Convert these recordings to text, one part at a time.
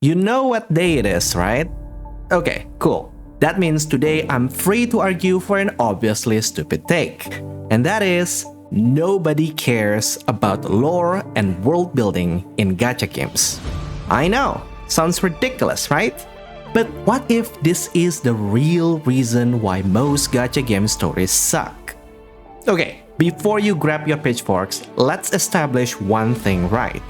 You know what day it is, right? Okay, cool. That means today I'm free to argue for an obviously stupid take. And that is, nobody cares about lore and world building in gacha games. I know, sounds ridiculous, right? But what if this is the real reason why most gacha game stories suck? Okay, before you grab your pitchforks, let's establish one thing right.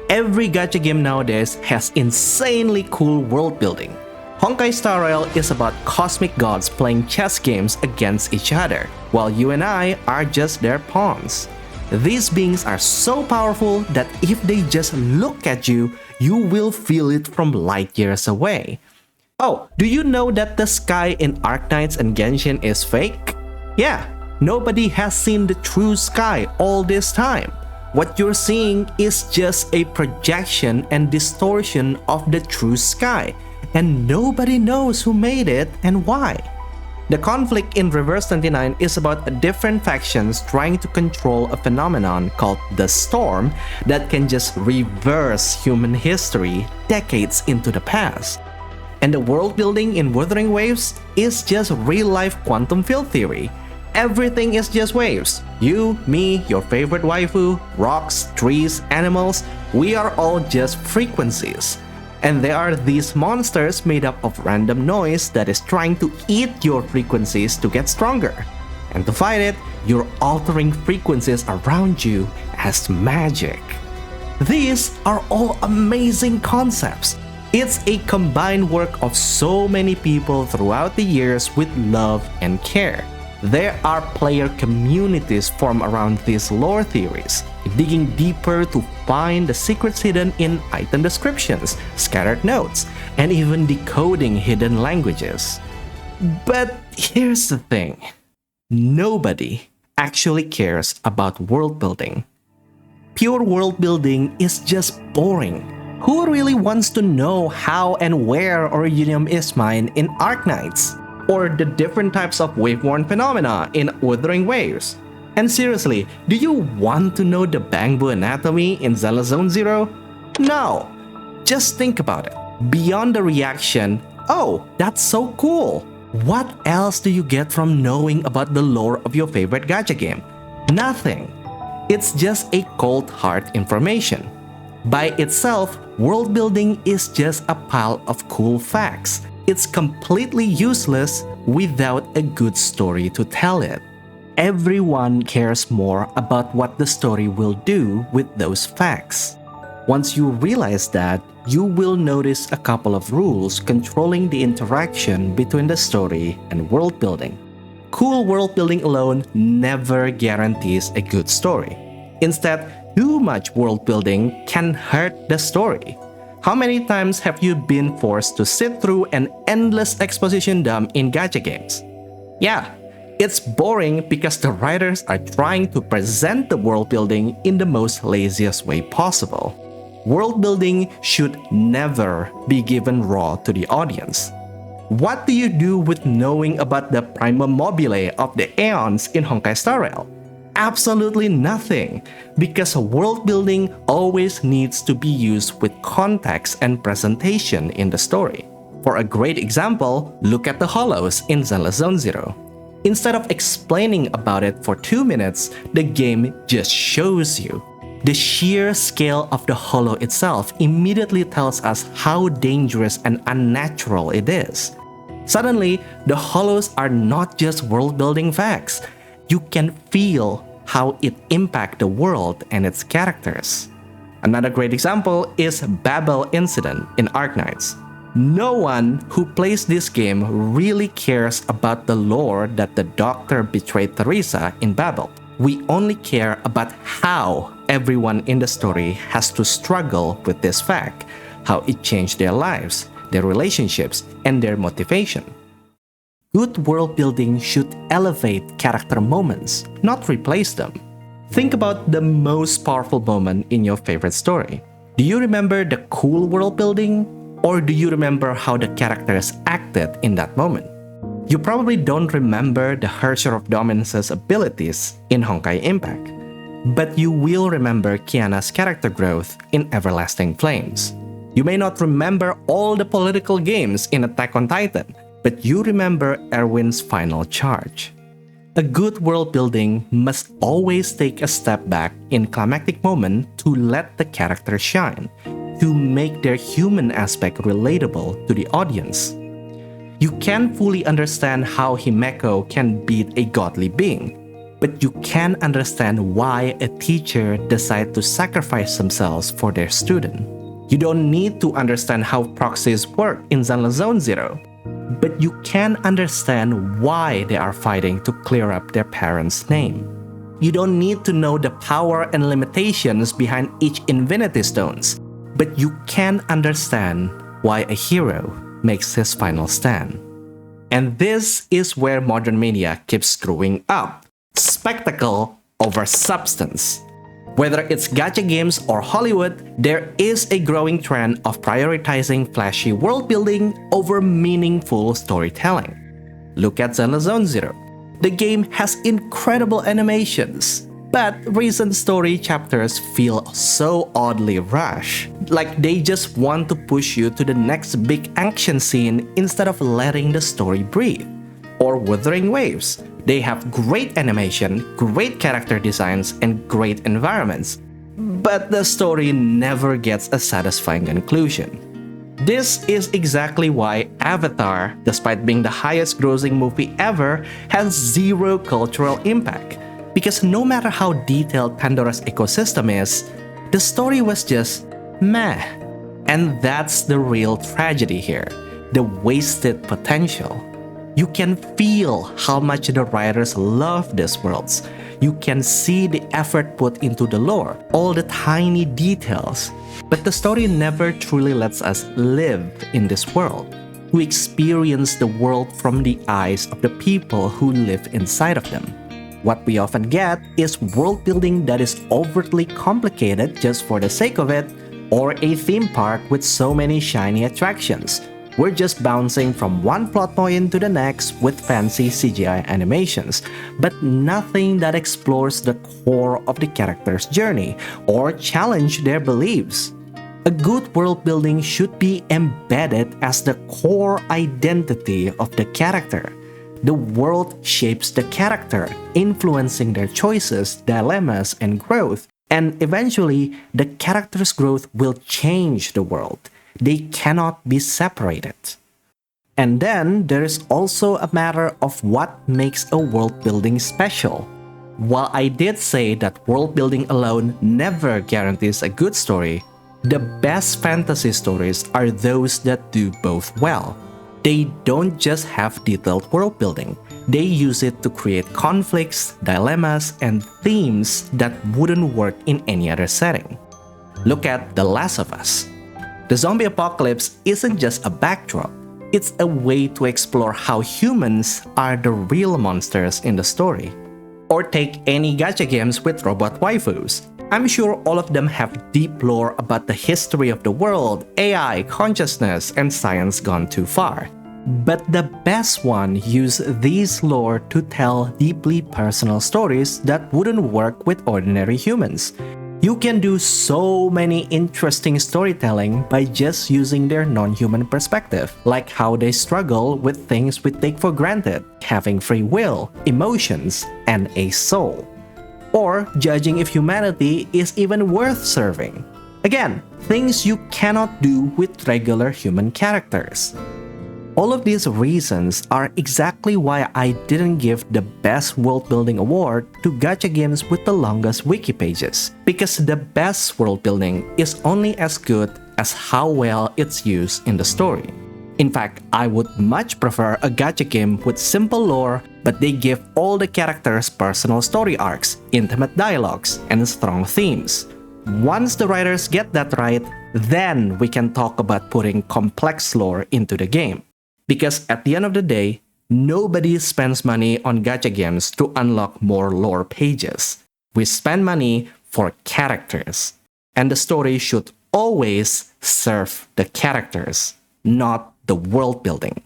Every gacha game nowadays has insanely cool world building. Honkai Star Rail is about cosmic gods playing chess games against each other, while you and I are just their pawns. These beings are so powerful that if they just look at you, you will feel it from light years away. Oh, do you know that the sky in Arknights and Genshin is fake? Yeah, nobody has seen the true sky all this time. What you're seeing is just a projection and distortion of the true sky, and nobody knows who made it and why. The conflict in Reverse 29 is about different factions trying to control a phenomenon called the Storm that can just reverse human history decades into the past. And the world building in Wuthering Waves is just real-life quantum field theory. Everything is just waves. You, me, your favorite waifu, rocks, trees, animals, we are all just frequencies. And there are these monsters made up of random noise that is trying to eat your frequencies to get stronger. And to fight it, you're altering frequencies around you as magic. These are all amazing concepts. It's a combined work of so many people throughout the years with love and care. There are player communities formed around these lore theories, digging deeper to find the secrets hidden in item descriptions, scattered notes, and even decoding hidden languages. But here's the thing. Nobody actually cares about world building. Pure world building is just boring. Who really wants to know how and where Originium is mined in Arknights? Or the different types of wave-worn phenomena in Wuthering Waves? And seriously, do you want to know the Bangbu anatomy in Zelda Zone Zero? No! Just think about it. Beyond the reaction, oh, that's so cool! What else do you get from knowing about the lore of your favorite gacha game? Nothing. It's just a cold hard information. By itself, world building is just a pile of cool facts. It's completely useless without a good story to tell it. Everyone cares more about what the story will do with those facts. Once you realize that, you will notice a couple of rules controlling the interaction between the story and world building. Cool world building alone never guarantees a good story. Instead, too much world building can hurt the story. How many times have you been forced to sit through an endless exposition dump in gacha games? Yeah, it's boring because the writers are trying to present the world building in the most laziest way possible. World building should never be given raw to the audience. What do you do with knowing about the primum mobile of the aeons in Honkai Star Rail? Absolutely nothing, because world building always needs to be used with context and presentation in the story. For a great example, look at the hollows in Zelda Zone Zero. Instead of explaining about it for 2 minutes, the game just shows you. The sheer scale of the hollow itself immediately tells us how dangerous and unnatural it is. Suddenly, the hollows are not just world-building facts. You can feel how it impacts the world and its characters. Another great example is Babel Incident in Arknights. No one who plays this game really cares about the lore that the doctor betrayed Teresa in Babel. We only care about how everyone in the story has to struggle with this fact, how it changed their lives, their relationships, and their motivation. Good world building should elevate character moments, not replace them. Think about the most powerful moment in your favorite story. Do you remember the cool world building? Or do you remember how the characters acted in that moment? You probably don't remember the Herrscher of Dominance's abilities in Honkai Impact, but you will remember Kiana's character growth in Everlasting Flames. You may not remember all the political games in Attack on Titan, but you remember Erwin's final charge. A good world building must always take a step back in climactic moment to let the character shine, to make their human aspect relatable to the audience. You can fully understand how Himeko can beat a godly being, but you can understand why a teacher decides to sacrifice themselves for their student. You don't need to understand how proxies work in Zenless Zone Zero, but you can understand why they are fighting to clear up their parents' name. You don't need to know the power and limitations behind each Infinity Stones, but you can understand why a hero makes his final stand. And this is where modern media keeps screwing up. Spectacle over substance. Whether it's gacha games or Hollywood, there is a growing trend of prioritizing flashy world building over meaningful storytelling. Look at Zenless Zone Zero. The game has incredible animations, but recent story chapters feel so oddly rushed, like they just want to push you to the next big action scene instead of letting the story breathe. Or Wuthering Waves. They have great animation, great character designs, and great environments, but the story never gets a satisfying conclusion. This is exactly why Avatar, despite being the highest grossing movie ever, has zero cultural impact. Because no matter how detailed Pandora's ecosystem is, the story was just meh. And that's the real tragedy here, the wasted potential. You can feel how much the writers love these worlds. You can see the effort put into the lore, all the tiny details. But the story never truly lets us live in this world, to experience the world from the eyes of the people who live inside of them. What we often get is world building that is overtly complicated just for the sake of it, or a theme park with so many shiny attractions. We're just bouncing from one plot point to the next with fancy CGI animations, but nothing that explores the core of the character's journey or challenge their beliefs. A good world building should be embedded as the core identity of the character. The world shapes the character, influencing their choices, dilemmas, and growth, and eventually, the character's growth will change the world. They cannot be separated. And then there is also a matter of what makes a world building special. While I did say that world building alone never guarantees a good story, the best fantasy stories are those that do both well. They don't just have detailed world building, they use it to create conflicts, dilemmas, and themes that wouldn't work in any other setting. Look at The Last of Us. The zombie apocalypse isn't just a backdrop, it's a way to explore how humans are the real monsters in the story. Or take any gacha games with robot waifus. I'm sure all of them have deep lore about the history of the world, AI, consciousness, and science gone too far. But the best one use these lore to tell deeply personal stories that wouldn't work with ordinary humans. You can do so many interesting storytelling by just using their non-human perspective, like how they struggle with things we take for granted, having free will, emotions, and a soul. Or judging if humanity is even worth serving. Again, things you cannot do with regular human characters. All of these reasons are exactly why I didn't give the Best World Building Award to gacha games with the longest wiki pages, because the best world building is only as good as how well it's used in the story. In fact, I would much prefer a gacha game with simple lore, but they give all the characters personal story arcs, intimate dialogues, and strong themes. Once the writers get that right, then we can talk about putting complex lore into the game. Because at the end of the day, nobody spends money on gacha games to unlock more lore pages. We spend money for characters. And the story should always serve the characters, not the world building.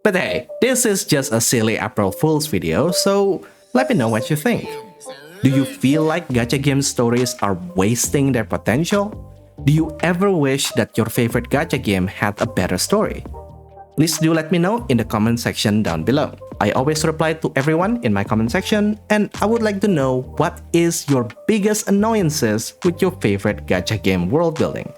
But hey, this is just a silly April Fool's video, so let me know what you think. Do you feel like gacha game stories are wasting their potential? Do you ever wish that your favorite gacha game had a better story? Please do let me know in the comment section down below. I always reply to everyone in my comment section, and I would like to know what is your biggest annoyances with your favorite gacha game world building.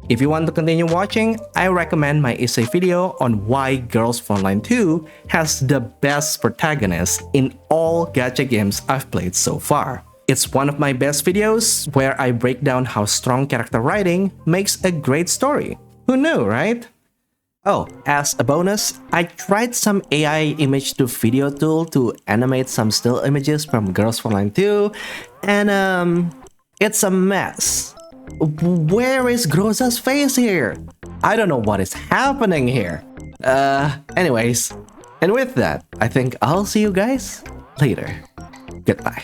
If you want to continue watching, I recommend my essay video on why Girls Frontline 2 has the best protagonist in all gacha games I've played so far. It's one of my best videos where I break down how strong character writing makes a great story. Who knew, right? Oh, as a bonus, I tried some AI image to video tool to animate some still images from Girls Frontline 2, and it's a mess. Where is Groza's face here? I don't know what is happening here. Anyways, and with that, I think I'll see you guys later. Goodbye.